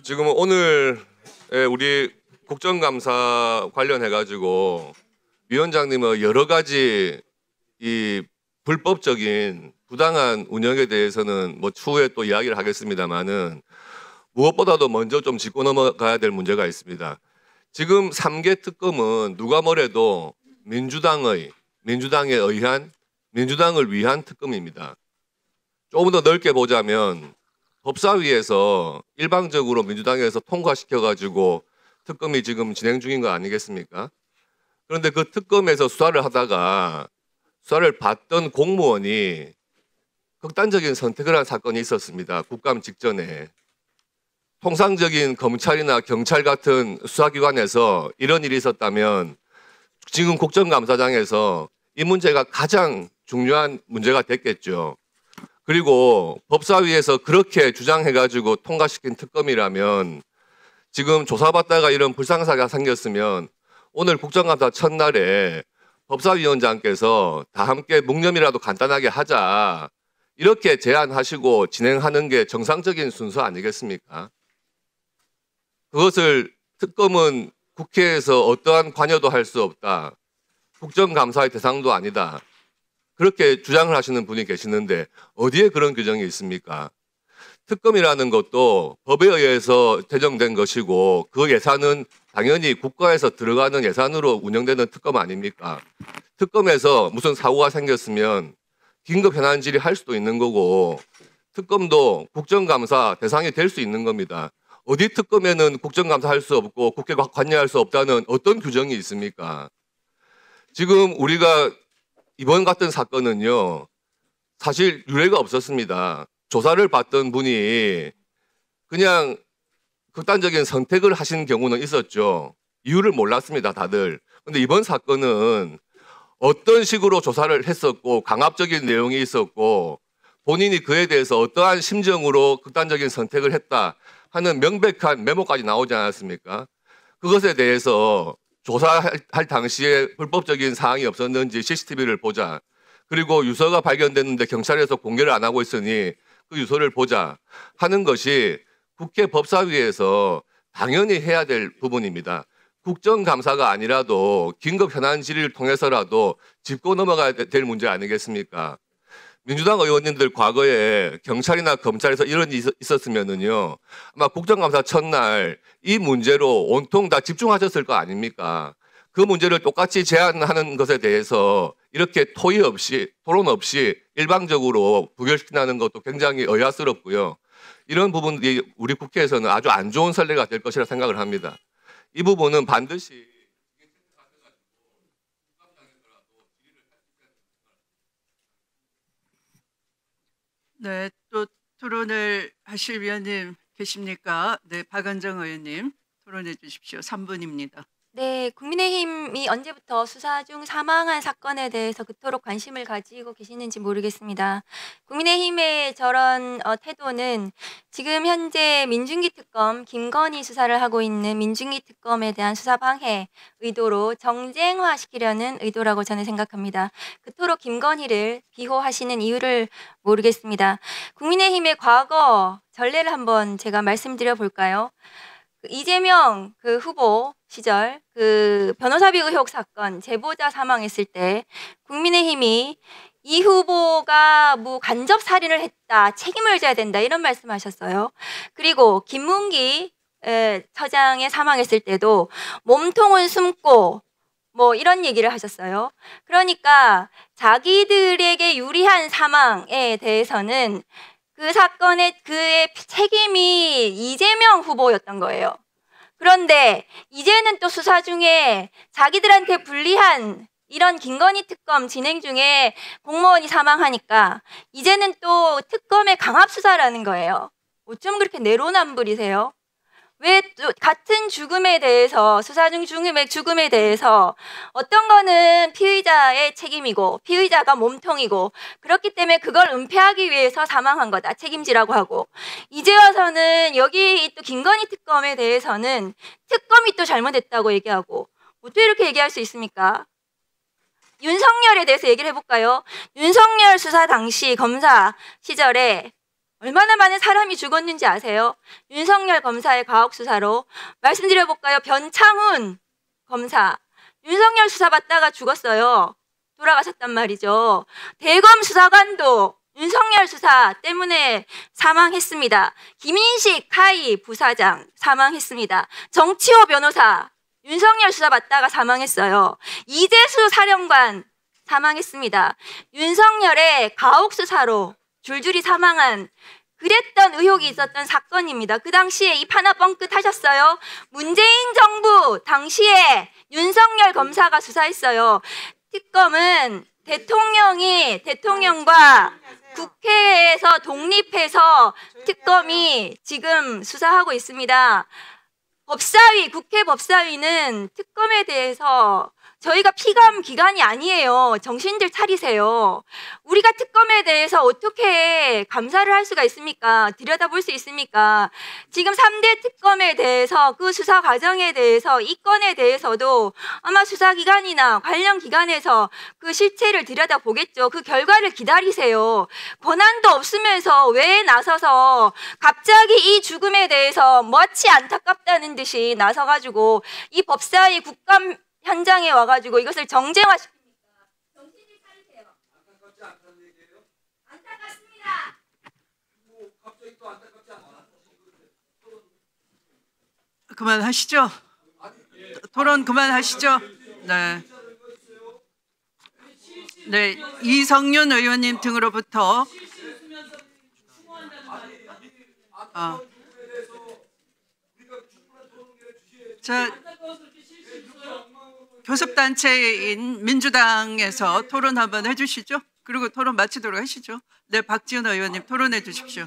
지금 오늘 우리 국정감사 관련해 가지고 위원장님은 여러 가지 이 불법적인 부당한 운영에 대해서는 뭐 추후에 또 이야기를 하겠습니다만은 무엇보다도 먼저 좀 짚고 넘어가야 될 문제가 있습니다. 지금 3개 특검은 누가 뭐래도 민주당에 의한 민주당을 위한 특검입니다. 조금 더 넓게 보자면 법사위에서 일방적으로 민주당에서 통과시켜가지고 특검이 지금 진행 중인 거 아니겠습니까? 그런데 그 특검에서 수사를 하다가 수사를 받던 공무원이 극단적인 선택을 한 사건이 있었습니다. 국감 직전에. 통상적인 검찰이나 경찰 같은 수사기관에서 이런 일이 있었다면 지금 국정감사장에서 이 문제가 가장 중요한 문제가 됐겠죠. 그리고 법사위에서 그렇게 주장해가지고 통과시킨 특검이라면 지금 조사받다가 이런 불상사가 생겼으면 오늘 국정감사 첫날에 법사위원장께서 다 함께 묵념이라도 간단하게 하자 이렇게 제안하시고 진행하는 게 정상적인 순서 아니겠습니까? 그것을 특검은 국회에서 어떠한 관여도 할 수 없다. 국정감사의 대상도 아니다. 그렇게 주장을 하시는 분이 계시는데 어디에 그런 규정이 있습니까? 특검이라는 것도 법에 의해서 제정된 것이고 그 예산은 당연히 국가에서 들어가는 예산으로 운영되는 특검 아닙니까? 특검에서 무슨 사고가 생겼으면 긴급 현안 질의할 수도 있는 거고 특검도 국정감사 대상이 될 수 있는 겁니다. 어디 특검에는 국정감사 할 수 없고 국회가 관여할 수 없다는 어떤 규정이 있습니까? 지금 우리가 이번 같은 사건은요, 사실 유례가 없었습니다. 조사를 받던 분이 그냥 극단적인 선택을 하신 경우는 있었죠. 이유를 몰랐습니다, 다들. 근데 이번 사건은 어떤 식으로 조사를 했었고, 강압적인 내용이 있었고, 본인이 그에 대해서 어떠한 심정으로 극단적인 선택을 했다 하는 명백한 메모까지 나오지 않았습니까? 그것에 대해서 조사할 당시에 불법적인 사항이 없었는지 CCTV를 보자. 그리고 유서가 발견됐는데 경찰에서 공개를 안 하고 있으니 그 유서를 보자 하는 것이 국회 법사위에서 당연히 해야 될 부분입니다. 국정감사가 아니라도 긴급 현안 질의를 통해서라도 짚고 넘어가야 될 문제 아니겠습니까? 민주당 의원님들 과거에 경찰이나 검찰에서 이런 일이 있었으면은요, 아마 국정감사 첫날 이 문제로 온통 다 집중하셨을 거 아닙니까? 그 문제를 똑같이 제안하는 것에 대해서 이렇게 토의 없이, 토론 없이 일방적으로 부결시킨다는 것도 굉장히 의아스럽고요. 이런 부분들이 우리 국회에서는 아주 안 좋은 선례가 될 것이라 생각을 합니다. 이 부분은 반드시 네, 또 토론을 하실 위원님 계십니까? 네, 박은정 의원님 토론해 주십시오. 3분입니다. 네, 국민의힘이 언제부터 수사 중 사망한 사건에 대해서 그토록 관심을 가지고 계시는지 모르겠습니다. 국민의힘의 저런 태도는 지금 현재 민중기 특검, 김건희 수사를 하고 있는 민중기 특검에 대한 수사 방해 의도로 정쟁화시키려는 의도라고 저는 생각합니다. 그토록 김건희를 비호하시는 이유를 모르겠습니다. 국민의힘의 과거 전례를 한번 제가 말씀드려 볼까요? 이재명 후보 시절 변호사비 의혹 사건 제보자 사망했을 때 국민의힘이 이 후보가 간접 살인을 했다, 책임을 져야 된다 이런 말씀하셨어요. 그리고 김문기 처장의 사망했을 때도 몸통은 숨고 이런 얘기를 하셨어요. 그러니까 자기들에게 유리한 사망에 대해서는 그 사건의 그의 책임이 이재명 후보였던 거예요. 그런데 이제는 또 수사 중에 자기들한테 불리한 이런 김건희 특검 진행 중에 공무원이 사망하니까 이제는 또 특검의 강압 수사라는 거예요. 어쩜 그렇게 내로남불이세요? 왜 같은 죽음에 대해서 수사 중 죽음에 대해서 어떤 거는 피의자의 책임이고 피의자가 몸통이고 그렇기 때문에 그걸 은폐하기 위해서 사망한 거다 책임지라고 하고 이제 와서는 여기 또 김건희 특검에 대해서는 특검이 또 잘못했다고 얘기하고 어떻게 이렇게 얘기할 수 있습니까? 윤석열에 대해서 얘기를 해볼까요? 윤석열 수사 당시 검사 시절에 얼마나 많은 사람이 죽었는지 아세요? 윤석열 검사의 가혹 수사로. 말씀드려볼까요? 변창훈 검사. 윤석열 수사 받다가 죽었어요. 돌아가셨단 말이죠. 대검 수사관도 윤석열 수사 때문에 사망했습니다. 김인식 카이 부사장 사망했습니다. 정치호 변호사 윤석열 수사 받다가 사망했어요. 이재수 사령관 사망했습니다. 윤석열의 가혹 수사로 줄줄이 사망한 그랬던 의혹이 있었던 사건입니다. 그 당시에 입 하나 뻥끗 하셨어요? 문재인 정부 당시에 윤석열 검사가 수사했어요. 특검은 대통령과 국회에서 독립해서 특검이 지금 수사하고 있습니다. 법사위, 국회 법사위는 특검에 대해서 저희가 피감 기관이 아니에요. 정신들 차리세요. 우리가 특검에 대해서 어떻게 감사를 할 수가 있습니까? 들여다볼 수 있습니까? 지금 3대 특검에 대해서 그 수사 과정에 대해서 이 건에 대해서도 아마 수사기관이나 관련 기관에서 그 실체를 들여다보겠죠. 그 결과를 기다리세요. 권한도 없으면서 왜 나서서 갑자기 이 죽음에 대해서 마치 안타깝다는 듯이 나서가지고 이 법사위 국감 현장에 와가지고 이것을 정쟁화시킵니까? 정신을 차리세요. 안타깝지 않다는 얘기예요? 안타깝습니다. 뭐 갑자기 또 안타깝지 않아? 그만하시죠. 토론 그만하시죠. 네. 네, 이성윤 의원님 등으로부터 자, 교섭단체인 민주당에서 토론 한번 해주시죠. 그리고 토론 마치도록 하시죠. 네, 박지원 의원님 토론해 주십시오.